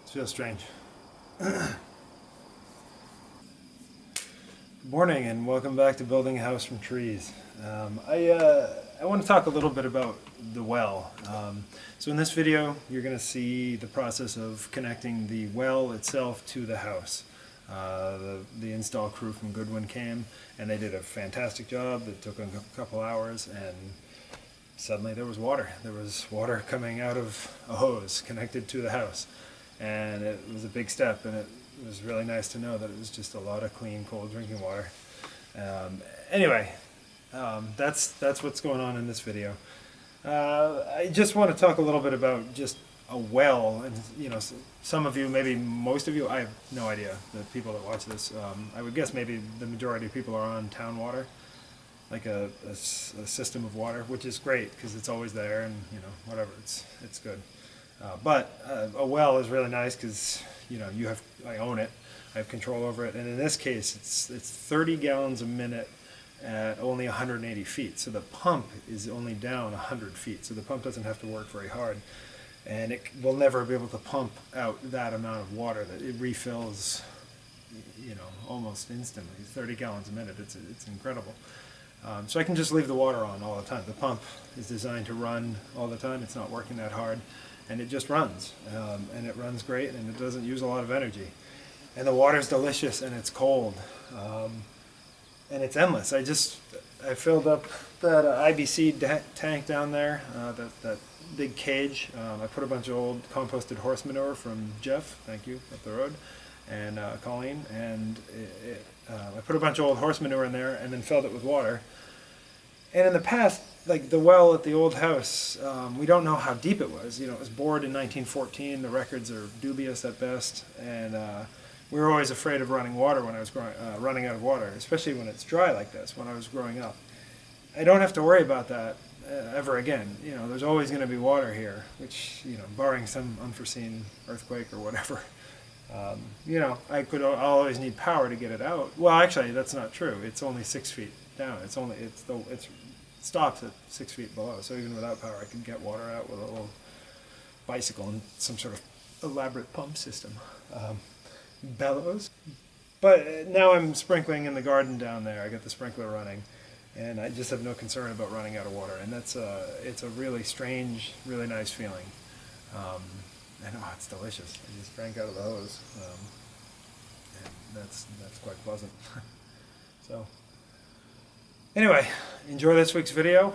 It feels strange. Good morning and welcome back to Building a House from Trees. I want to talk a little bit about the well. So in this video you're going to see the process of connecting the well itself to the house. The install crew from Goodwin came and they did a fantastic job. It took a couple hours and suddenly there was water. There was water coming out of a hose connected to the house. And it was a big step, and it was really nice to know that it was just a lot of clean, cold drinking water. Anyway, that's what's going on in this video. I just want to talk a little bit about just a well, and you know, some of you, maybe most of you, I have no idea. The people that watch this, I would guess maybe the majority of people are on town water, like a system of water, which is great because it's always there, and you know, whatever, it's good. But a well is really nice because you know I own it, I have control over it, and in this case it's 30 gallons a minute at only 180 feet. So the pump is only down 100 feet. So the pump doesn't have to work very hard, and it will never be able to pump out that amount of water. That it refills, you know, almost instantly. 30 gallons a minute. It's incredible. So I can just leave the water on all the time. The pump is designed to run all the time. It's not working that hard. And it just runs, and it runs great, and it doesn't use a lot of energy. And the water's delicious, and it's cold, and it's endless. I filled up that IBC tank down there, that big cage. I put a bunch of old composted horse manure from Jeff, thank you, up the road, and Colleen, and I put a bunch of old horse manure in there, and then filled it with water. And in the past, like the well at the old house, we don't know how deep it was. You know, it was bored in 1914. The records are dubious at best, and we were always afraid of running water when I was running out of water, especially when it's dry like this. When I was growing up, I don't have to worry about that ever again. You know, there's always going to be water here, which, you know, barring some unforeseen earthquake or whatever. You know, I'll always need power to get it out. Well, actually, that's not true. It's only 6 feet down. It stops at 6 feet below. So even without power, I can get water out with a little bicycle and some sort of elaborate pump system, bellows. But now I'm sprinkling in the garden down there. I got the sprinkler running, and I just have no concern about running out of water. And it's a really strange, really nice feeling. And it's delicious. I just drank out of the hose, and that's quite pleasant. So. Anyway, enjoy this week's video,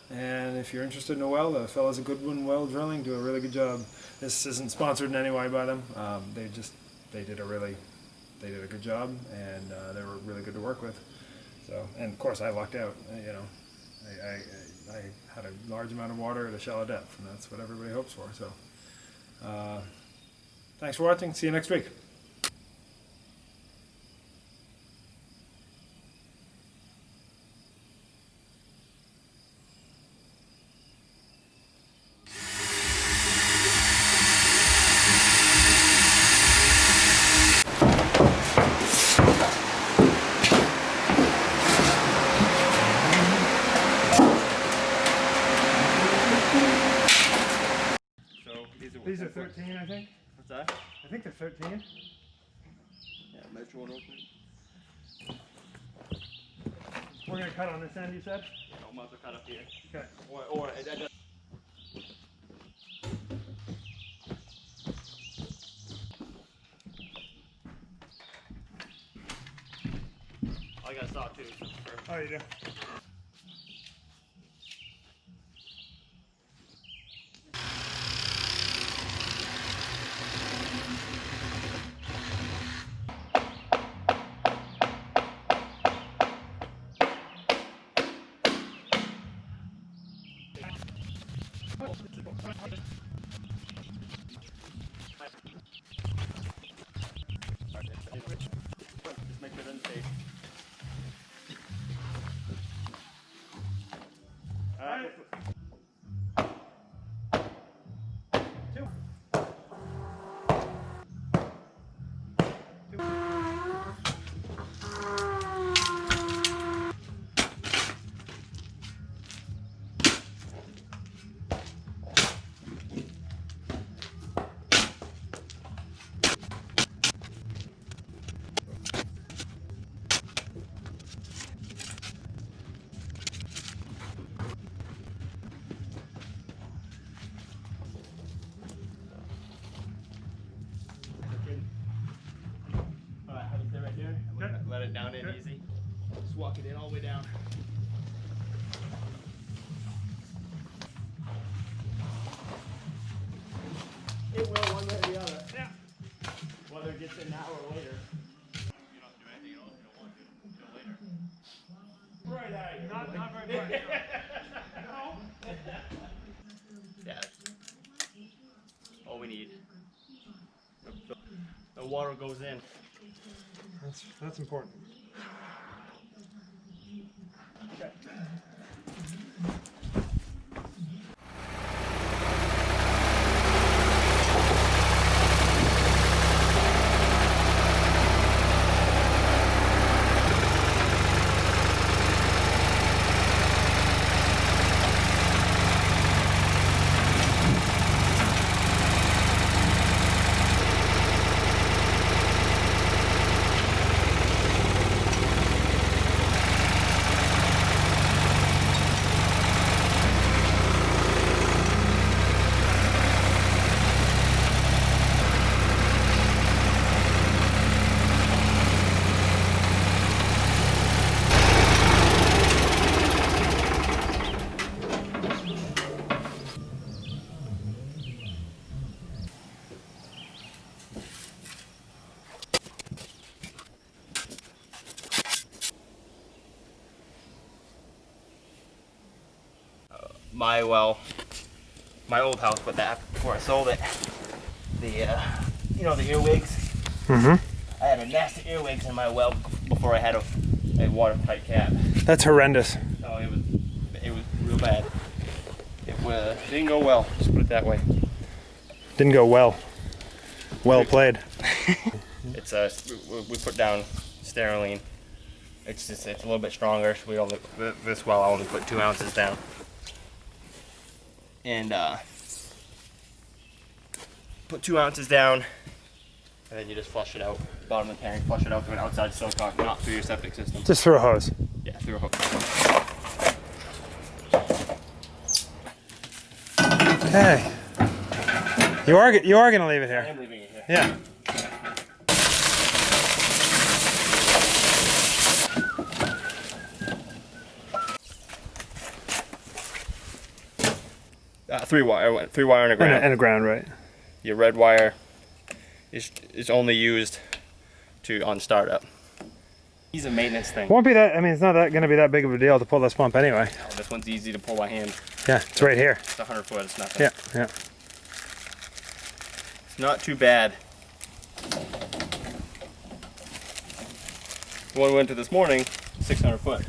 and if you're interested in a well, the fellows at Goodwin Well Drilling do a really good job. This isn't sponsored in any way by them. They did a good job, and they were really good to work with. So, and of course I lucked out. You know, I had a large amount of water at a shallow depth, and that's what everybody hopes for. So, thanks for watching. See you next week. These are 13, I think. What's that? I think they're 13. Yeah, measure one real quick. We're going to cut on this end, you said? No, I'm about to cut up here. Okay. Or talk to you. Oh, you do? Just make sure it doesn't stay. Alright. Alright, have it stay right there. And we're gonna let it down in easy. Just walk it in all the way down. It will one way or the other. Yeah. Whether it gets in now or later. You don't have to do anything else if you don't want to until later. Right out of here. Not very much. No. Yeah. All we need. The water goes in. That's important. Okay. My my old house, but that before I sold it, you know, the earwigs. Mm-hmm. I had a nasty earwigs in my well before I had a watertight cap. That's horrendous. Oh, it was real bad. It didn't go well. Just put it that way. Didn't go well. Well played. It's we put down Sterylene. It's a little bit stronger. So we only this well I only put 2 ounces down. And put 2 ounces down, and then you just flush it out, bottom of the tank, flush it out through an outside silicone, not through your septic system. Just through a hose. Yeah, through a hook. Okay. You are gonna leave it I here. am leaving it here. Yeah. Three wire on the ground. And a ground, right? Your red wire is only used on startup. He's a maintenance thing. Won't be that. I mean, it's not that gonna be that big of a deal to pull this pump anyway. Oh, this one's easy to pull by hand. Yeah, it's right here. It's 100 foot. It's nothing. Yeah, yeah. It's not too bad. The one we went to this morning, 600 foot.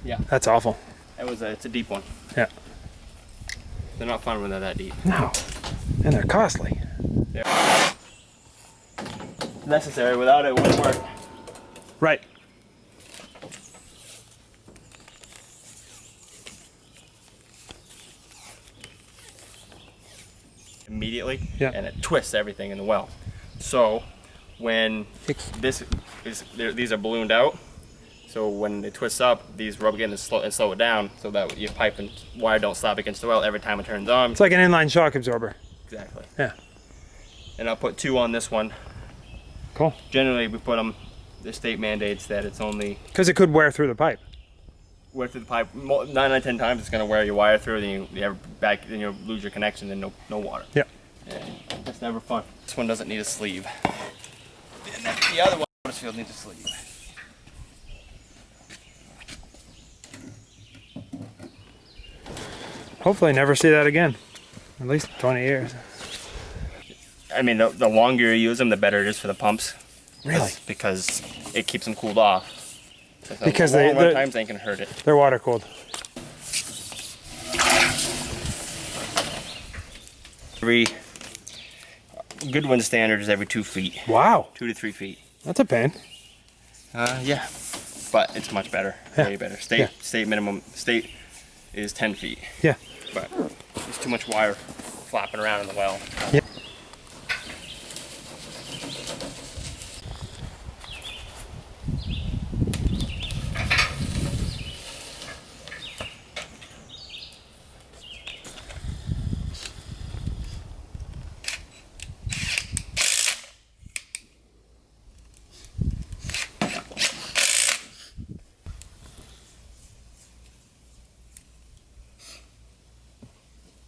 Yeah, That's awful. it's a deep one. Yeah. They're not fun when they're that deep. No. And they're costly. They're necessary. Without it, it wouldn't work. Right. Immediately, Yeah. and it twists everything in the well. So when these are ballooned out, so when it twists up, these rub again and slow it down, so that your pipe and wire don't slap against the well every time it turns on. It's like an inline shock absorber. Exactly. Yeah. And I'll put 2 on this one. Cool. Generally, we put them the state mandates that it's only Because it could wear through the pipe. wear through the pipe. 9 out of 10 times it's going to wear your wire through, then you have back, then you lose your connection, and no water. Yeah. And that's never fun. This one doesn't need a sleeve. And then the other one, this field needs a sleeve. Hopefully never see that again. At least 20 years. I mean, the longer you use them, the better it is for the pumps. Really? Because it keeps them cooled off. So Because the long run they- times ain't gonna hurt it. They're water cooled. Every good wind standard is every 2 feet, Wow. 2 to 3 feet. That's a pain. Yeah, but it's much better, Yeah. way better. Yeah. State is 10 feet, Yeah. but there's too much wire flapping around in the well. Yeah.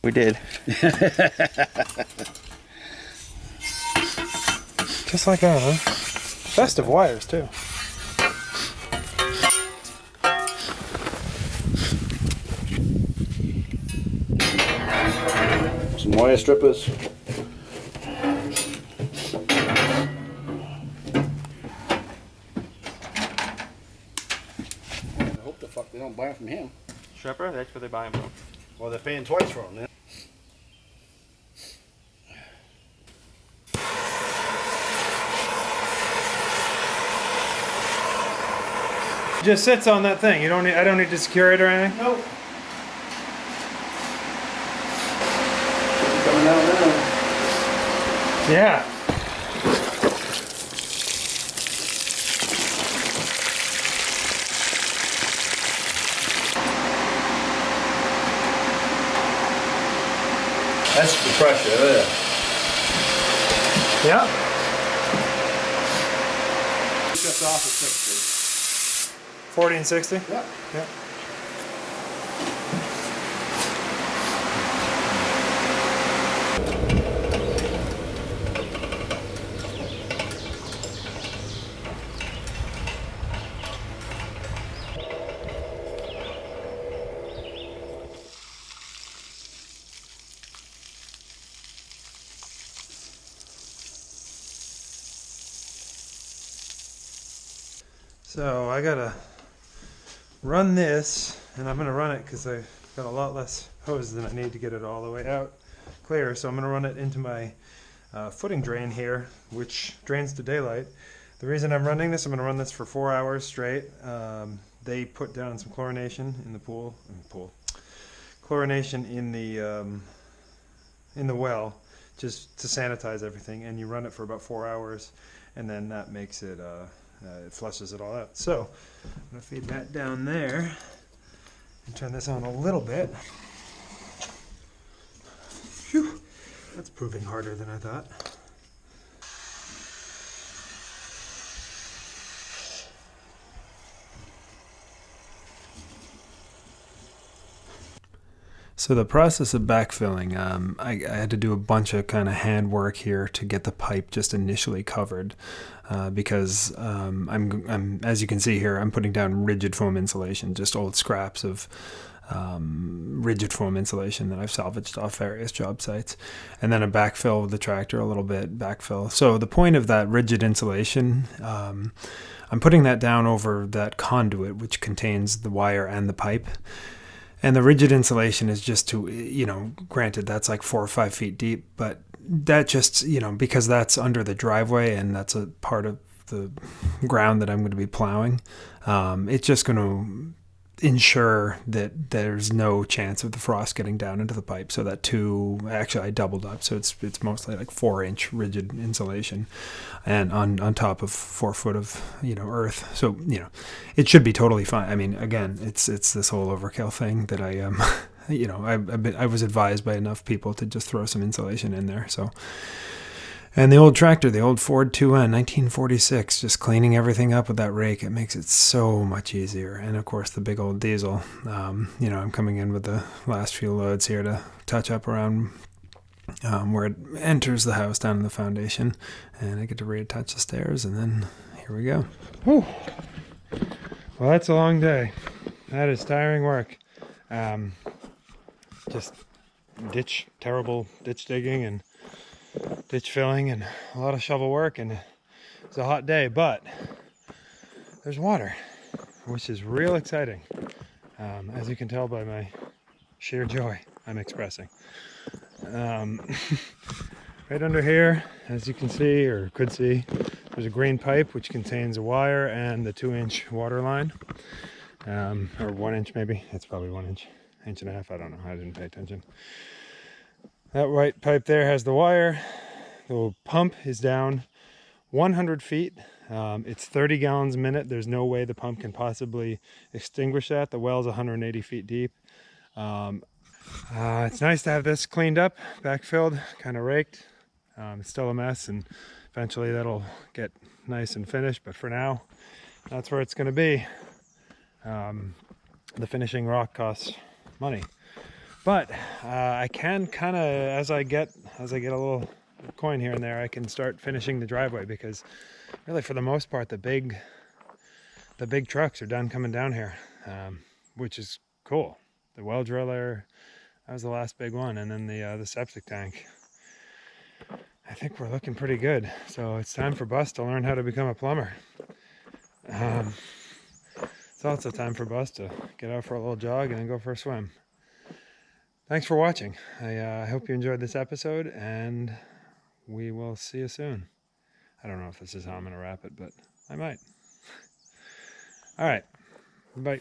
We did. Just like that, huh? Best of wires, too. Some wire strippers. I hope the fuck they don't buy them from him. Stripper, that's where they buy them from. Well, they're paying twice for them then. Just sits on that thing. You don't need, I don't need to secure it or anything? Nope. Coming down now. Yeah. That's the pressure there. Yeah. Shuts off at 60. 40 and 60? Yep. Yeah. So I gotta run this, and I'm gonna run it because I've got a lot less hose than I need to get it all the way out clear. So I'm gonna run it into my footing drain here, which drains to daylight. The reason I'm running this, I'm gonna run this for 4 hours straight. They put down some chlorination in the pool, chlorination in the well, just to sanitize everything, and you run it for about 4 hours, and then that makes it it flushes it all out. So I'm going to feed that down there and turn this on a little bit. Phew, that's proving harder than I thought. So the process of backfilling, I had to do a bunch of kind of hand work here to get the pipe just initially covered, because I'm as you can see here, I'm putting down rigid foam insulation, just old scraps of rigid foam insulation that I've salvaged off various job sites, and then a backfill with the tractor, a little bit backfill. So the point of that rigid insulation, I'm putting that down over that conduit which contains the wire and the pipe. And the rigid insulation is just to, granted that's like 4 or 5 feet deep, but that just, because that's under the driveway and that's a part of the ground that I'm going to be plowing, it's just going to ensure that there's no chance of the frost getting down into the pipe. So that actually I doubled up, so it's mostly like 4-inch rigid insulation, and on top of 4 foot of earth. So it should be totally fine. I mean, again, it's this whole overkill thing that I was advised by enough people to just throw some insulation in there. So And the old tractor, the old Ford 2N, 1946, just cleaning everything up with that rake. It makes it so much easier. And of course, the big old diesel. I'm coming in with the last few loads here to touch up around where it enters the house down in the foundation. And I get to reattach the stairs, and then here we go. Whew. Well, that's a long day. That is tiring work. Just terrible ditch digging and ditch filling and a lot of shovel work, and it's a hot day, but there's water, which is real exciting, as you can tell by my sheer joy I'm expressing. Right under here, as you can see or could see, there's a green pipe which contains a wire and the 2-inch water line, or 1 inch maybe. It's probably 1 inch, inch and a half. I don't know. I didn't pay attention. That white pipe there has the wire. The pump is down 100 feet. It's 30 gallons a minute. There's no way the pump can possibly extinguish that. The well's 180 feet deep. It's nice to have this cleaned up, backfilled, kind of raked. It's still a mess, and eventually that'll get nice and finished. But for now, that's where it's going to be. The finishing rock costs money. But I can kind of, as I get a little coin here and there, I can start finishing the driveway, because really for the most part the big trucks are done coming down here, which is cool. The well driller, that was the last big one, and then the septic tank. I think we're looking pretty good. So it's time for Bus to learn how to become a plumber. It's also time for Bus to get out for a little jog and then go for a swim. Thanks for watching. I hope you enjoyed this episode, and we will see you soon. I don't know if this is how I'm going to wrap it, but I might. All right. Bye.